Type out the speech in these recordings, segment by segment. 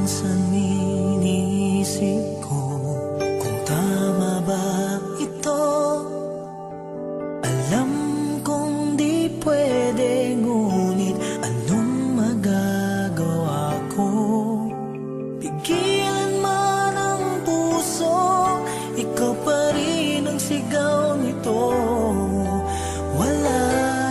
minsan inisip ko kung tama ba ito. Alam kong di pwede, ngunit anong magagawa ko? Pigilan man ang puso, ikaw pa rin ang sigaw nito. Wala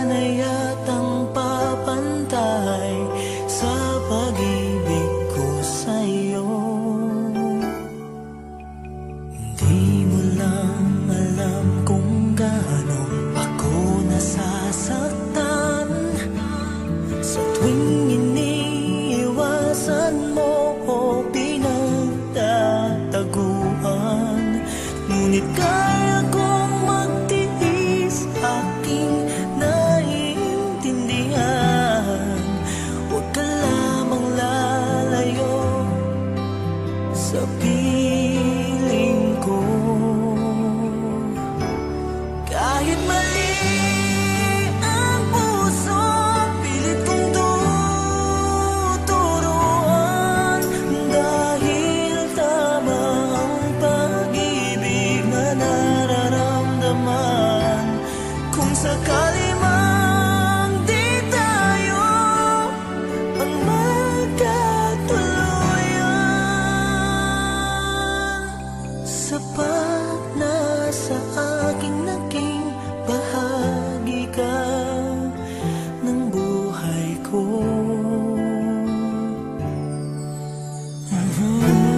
na yatang papantay sa pag-ibig ko sa'yo. Hindi mo lang alam kung gaano ako nasasaktan sa tuwing